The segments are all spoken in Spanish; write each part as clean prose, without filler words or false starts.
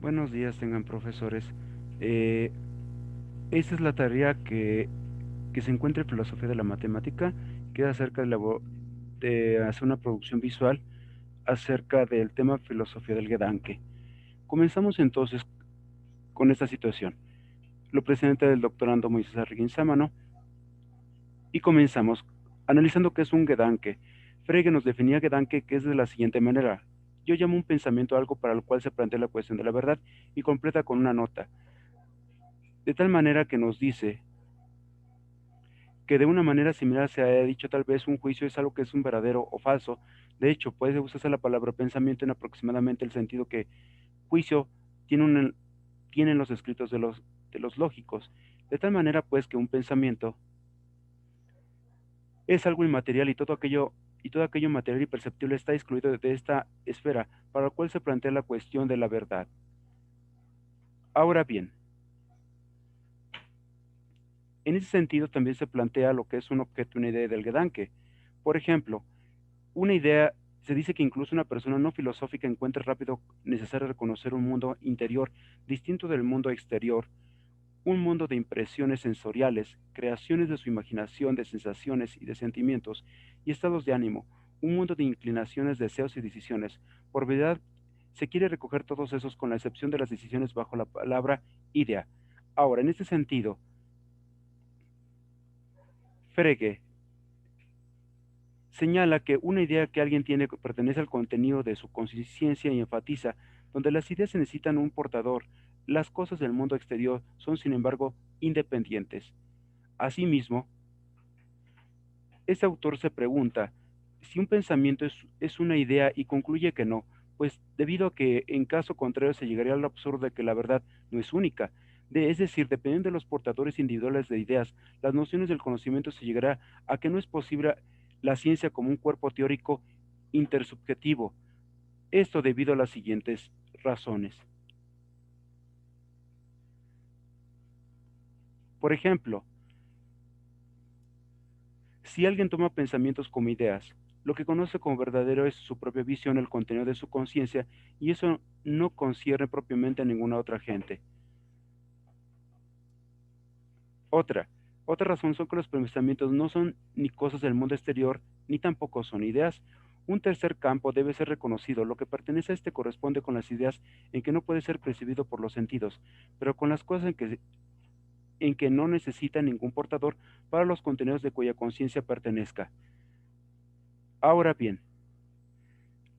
Buenos días, tengan profesores. Eh, Esta es la tarea que se encuentra en Filosofía de la Matemática, que es acerca de hacer una producción visual acerca del tema Filosofía del Gedanke. Comenzamos entonces con esta situación. Lo presenta el doctorando Moisés Arguinzámano y comenzamos analizando qué es un Gedanke. Frege nos definía Gedanke, que es de la siguiente manera. Yo llamo un pensamiento a algo para el cual se plantea la cuestión de la verdad y completa con una nota, de tal manera que nos dice que de una manera similar se haya dicho tal vez un juicio es algo que es un verdadero o falso. De hecho, puede usarse la palabra pensamiento en aproximadamente el sentido que juicio tiene tienen los escritos de los lógicos. De tal manera pues que un pensamiento es algo inmaterial y todo aquello material y perceptible está excluido de esta esfera para la cual se plantea la cuestión de la verdad. Ahora bien, en ese sentido también se plantea lo que es un objeto, una idea del Gedanke. Por ejemplo, una idea, se dice que incluso una persona no filosófica encuentra rápido necesario reconocer un mundo interior distinto del mundo exterior, un mundo de impresiones sensoriales, creaciones de su imaginación, de sensaciones y de sentimientos y estados de ánimo, un mundo de inclinaciones, deseos y decisiones. Por verdad, se quiere recoger todos esos con la excepción de las decisiones bajo la palabra idea. Ahora, en este sentido, Frege señala que una idea que alguien tiene que pertenece al contenido de su conciencia y enfatiza, donde las ideas se necesitan un portador, las cosas del mundo exterior son sin embargo independientes. Asimismo, este autor se pregunta si un pensamiento es una idea y concluye que no, pues debido a que en caso contrario se llegaría al absurdo de que la verdad no es única. Es decir, dependiendo de los portadores individuales de ideas, las nociones del conocimiento se llegará a que no es posible la ciencia como un cuerpo teórico intersubjetivo. Esto debido a las siguientes razones. Por ejemplo, si alguien toma pensamientos como ideas, lo que conoce como verdadero es su propia visión, el contenido de su conciencia, y eso no concierne propiamente a ninguna otra gente. Otra, otra razón son que los pensamientos no son ni cosas del mundo exterior, ni tampoco son ideas. Un tercer campo debe ser reconocido. Lo que pertenece a este corresponde con las ideas en que no puede ser percibido por los sentidos, pero con las cosas en que no necesita ningún portador para los contenidos de cuya conciencia pertenezca. Ahora bien,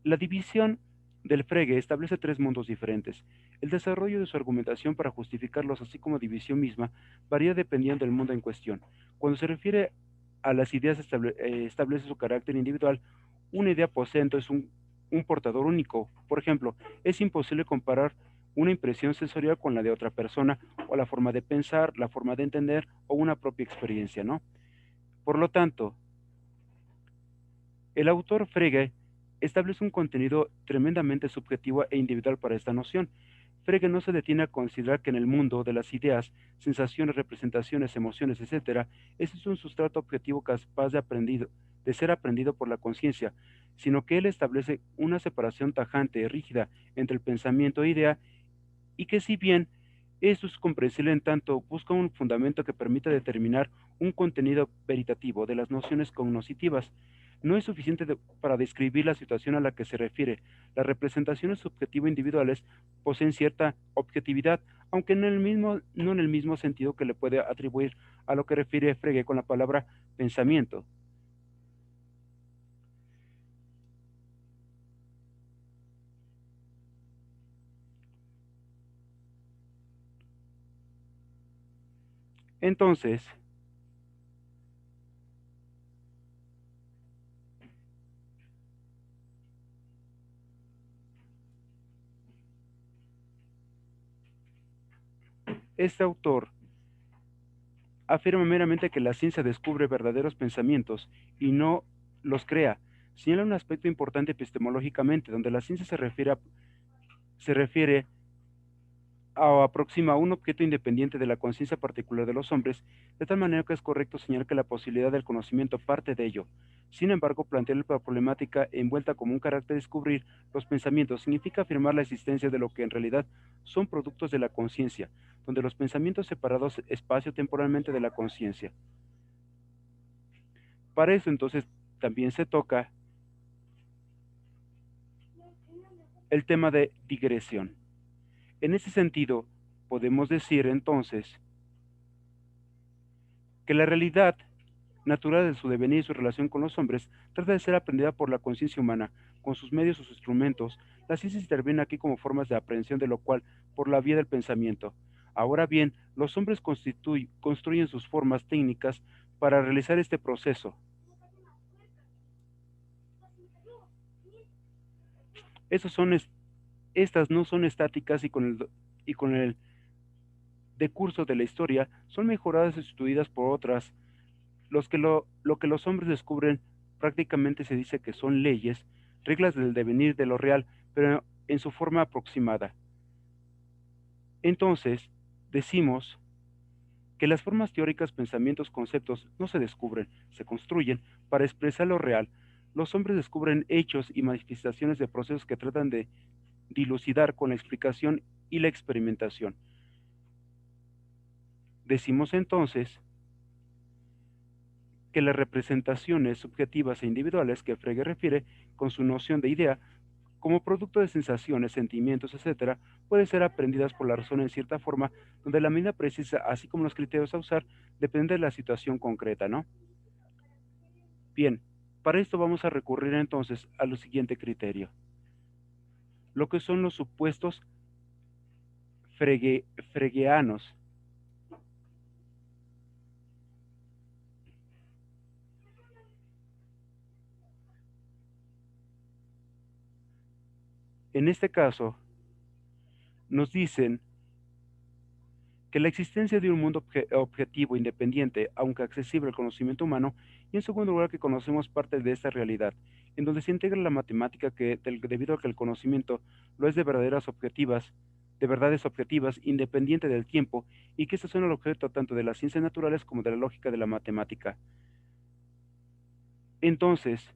la división del Frege establece tres mundos diferentes. El desarrollo de su argumentación para justificarlos, así como división misma, varía dependiendo del mundo en cuestión. Cuando se refiere a las ideas, establece su carácter individual. Una idea posee entonces un portador único. Por ejemplo, es imposible comparar una impresión sensorial con la de otra persona, o la forma de pensar, la forma de entender, o una propia experiencia, ¿no? Por lo tanto, el autor Frege establece un contenido tremendamente subjetivo e individual para esta noción. Frege no se detiene a considerar que en el mundo de las ideas, sensaciones, representaciones, emociones, etc., ese es un sustrato objetivo capaz de ser aprendido por la conciencia, sino que él establece una separación tajante y rígida entre el pensamiento e idea, y que si bien esto es comprensible en tanto busca un fundamento que permita determinar un contenido veritativo de las nociones cognoscitivas, no es suficiente para describir la situación a la que se refiere. Las representaciones subjetivas individuales poseen cierta objetividad, aunque no en el mismo sentido que le puede atribuir a lo que refiere Frege con la palabra pensamiento. Entonces, este autor afirma meramente que la ciencia descubre verdaderos pensamientos y no los crea. Señala un aspecto importante epistemológicamente, donde la ciencia se refiere aproxima un objeto independiente de la conciencia particular de los hombres, de tal manera que es correcto señalar que la posibilidad del conocimiento parte de ello. Sin embargo, plantear la problemática envuelta como un carácter de descubrir los pensamientos significa afirmar la existencia de lo que en realidad son productos de la conciencia, donde los pensamientos separados espacio-temporalmente de la conciencia. Para eso entonces también se toca el tema de digresión. En ese sentido, podemos decir entonces que la realidad natural de su devenir y su relación con los hombres trata de ser aprendida por la conciencia humana, con sus medios o sus instrumentos. La ciencia interviene aquí como formas de aprehensión de lo cual por la vía del pensamiento. Ahora bien, los hombres construyen sus formas técnicas para realizar este proceso. Esos son estas no son estáticas y con el decurso de la historia son mejoradas y sustituidas por otras. Lo que los hombres descubren prácticamente se dice que son leyes, reglas del devenir de lo real, pero en su forma aproximada. Entonces, decimos que las formas teóricas, pensamientos, conceptos no se descubren, se construyen para expresar lo real. Los hombres descubren hechos y manifestaciones de procesos que tratan de dilucidar con la explicación y la experimentación. Decimos entonces que las representaciones subjetivas e individuales que Frege refiere con su noción de idea como producto de sensaciones, sentimientos, etcétera, pueden ser aprendidas por la razón en cierta forma, donde la medida precisa, así como los criterios a usar, depende de la situación concreta, ¿no? Bien, para esto vamos a recurrir entonces a lo siguiente criterio, lo que son los supuestos fregeanos. En este caso, nos dicen que la existencia de un mundo objetivo, independiente, aunque accesible al conocimiento humano, y en segundo lugar que conocemos parte de esta realidad, en donde se integra la matemática debido a que el conocimiento lo es de verdades objetivas, independiente del tiempo, y que estos son el objeto tanto de las ciencias naturales como de la lógica de la matemática. Entonces,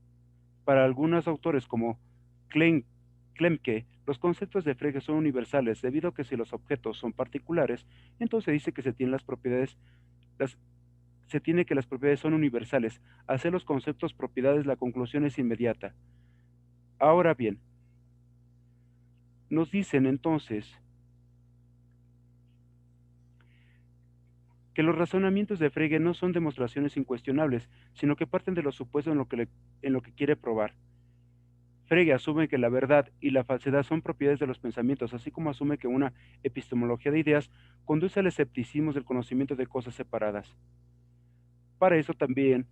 para algunos autores como Klein, Klemke, los conceptos de Frege son universales debido a que si los objetos son particulares, entonces dice que las, se tiene que las propiedades son universales. Al ser los conceptos propiedades, la conclusión es inmediata. Ahora bien, nos dicen entonces que los razonamientos de Frege no son demostraciones incuestionables, sino que parten de lo supuesto en lo que quiere probar. Frege asume que la verdad y la falsedad son propiedades de los pensamientos, así como asume que una epistemología de ideas conduce al escepticismo del conocimiento de cosas separadas. Para eso también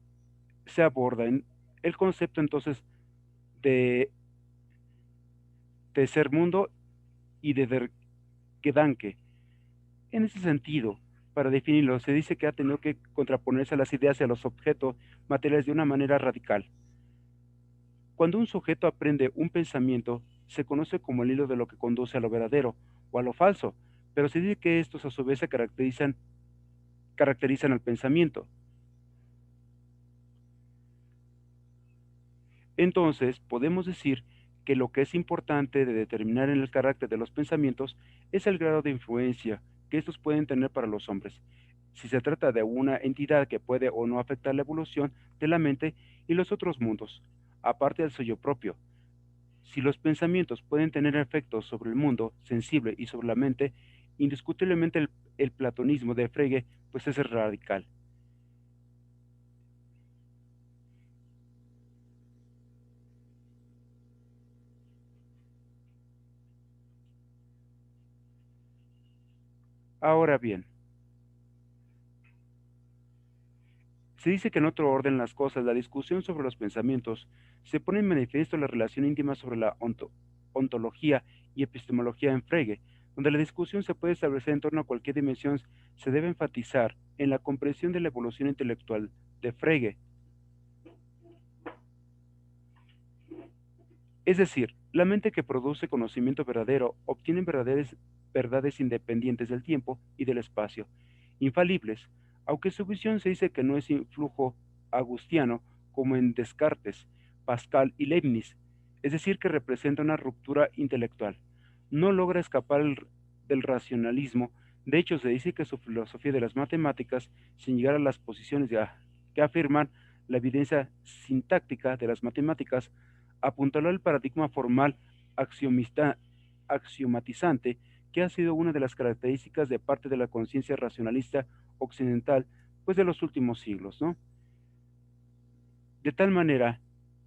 se aborda el concepto entonces de tercer mundo y de Gedanke. En ese sentido, para definirlo, se dice que ha tenido que contraponerse a las ideas y a los objetos materiales de una manera radical. Cuando un sujeto aprende un pensamiento, se conoce como el hilo de lo que conduce a lo verdadero o a lo falso, pero se dice que estos a su vez caracterizan al pensamiento. Entonces, podemos decir que lo que es importante de determinar en el carácter de los pensamientos es el grado de influencia que estos pueden tener para los hombres, si se trata de una entidad que puede o no afectar la evolución de la mente y los otros mundos, aparte del suyo propio. Si los pensamientos pueden tener efectos sobre el mundo sensible y sobre la mente, indiscutiblemente el platonismo de Frege pues es radical. Ahora bien, se dice que en otro orden las cosas, la discusión sobre los pensamientos se pone en manifiesto la relación íntima sobre la ontología y epistemología en Frege, donde la discusión se puede establecer en torno a cualquier dimensión, se debe enfatizar en la comprensión de la evolución intelectual de Frege. Es decir, la mente que produce conocimiento verdadero obtiene verdades independientes del tiempo y del espacio, infalibles, aunque su visión se dice que no es influjo agustiano como en Descartes, Pascal y Leibniz, es decir, que representa una ruptura intelectual. No logra escapar del racionalismo. De hecho, se dice que su filosofía de las matemáticas, sin llegar a las posiciones que afirman la evidencia sintáctica de las matemáticas, apuntaló el paradigma formal axiomatizante que ha sido una de las características de parte de la conciencia racionalista occidental, pues de los últimos siglos, ¿no? De tal manera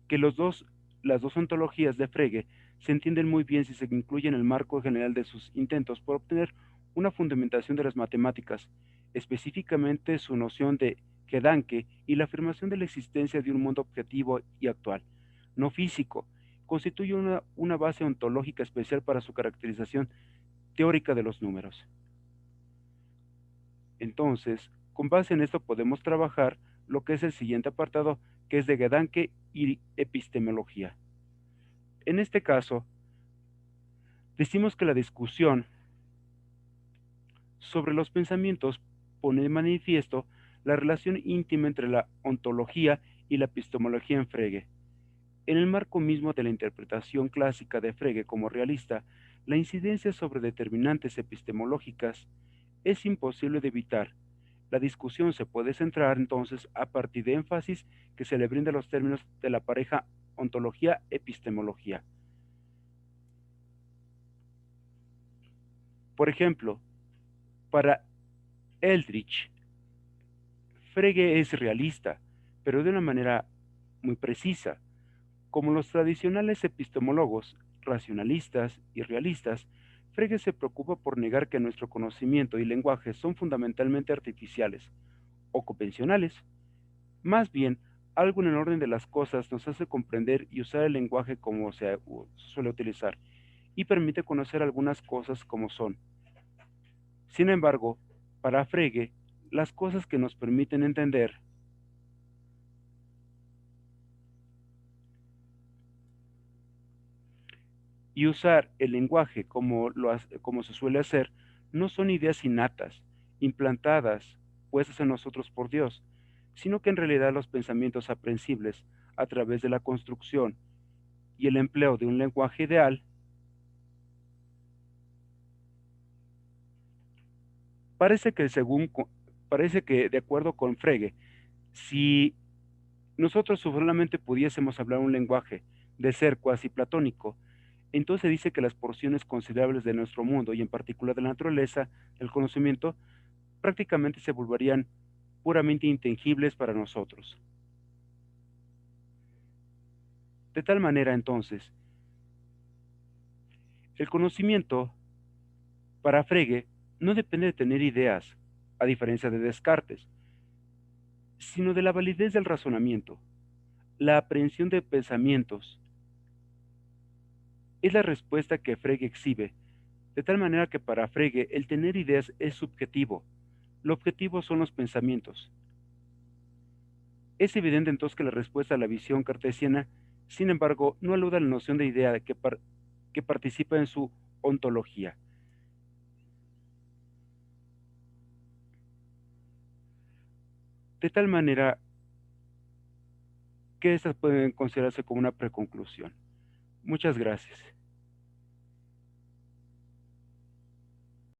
que las dos ontologías de Frege se entienden muy bien si se incluye en el marco general de sus intentos por obtener una fundamentación de las matemáticas, específicamente su noción de Gedanke y la afirmación de la existencia de un mundo objetivo y actual, no físico, constituye una base ontológica especial para su caracterización teórica de los números. Entonces, con base en esto podemos trabajar lo que es el siguiente apartado, que es de Gedanke y epistemología. En este caso, decimos que la discusión sobre los pensamientos pone de manifiesto la relación íntima entre la ontología y la epistemología en Frege. En el marco mismo de la interpretación clásica de Frege como realista, la incidencia sobre determinantes epistemológicas es imposible de evitar. La discusión se puede centrar entonces a partir de énfasis que se le brinda a los términos de la pareja ontología-epistemología. Por ejemplo, para Eldridge, Frege es realista, pero de una manera muy precisa. Como los tradicionales epistemólogos racionalistas y realistas, Frege se preocupa por negar que nuestro conocimiento y lenguaje son fundamentalmente artificiales o convencionales. Más bien, algo en el orden de las cosas nos hace comprender y usar el lenguaje como se suele utilizar, y permite conocer algunas cosas como son. Sin embargo, para Frege, las cosas que nos permiten entender y usar el lenguaje como se suele hacer, no son ideas innatas, implantadas, puestas en nosotros por Dios, sino que en realidad los pensamientos aprensibles a través de la construcción y el empleo de un lenguaje ideal, parece que parece que de acuerdo con Frege, si nosotros solamente pudiésemos hablar un lenguaje de ser cuasi platónico, entonces dice que las porciones considerables de nuestro mundo y en particular de la naturaleza, el conocimiento, prácticamente se volverían puramente intangibles para nosotros. De tal manera entonces, el conocimiento para Frege no depende de tener ideas, a diferencia de Descartes, sino de la validez del razonamiento. La aprehensión de pensamientos es la respuesta que Frege exhibe, de tal manera que para Frege el tener ideas es subjetivo, lo objetivo son los pensamientos. Es evidente entonces que la respuesta a la visión cartesiana, sin embargo, no alude a la noción de idea que participa en su ontología. De tal manera que estas pueden considerarse como una preconclusión. Muchas gracias.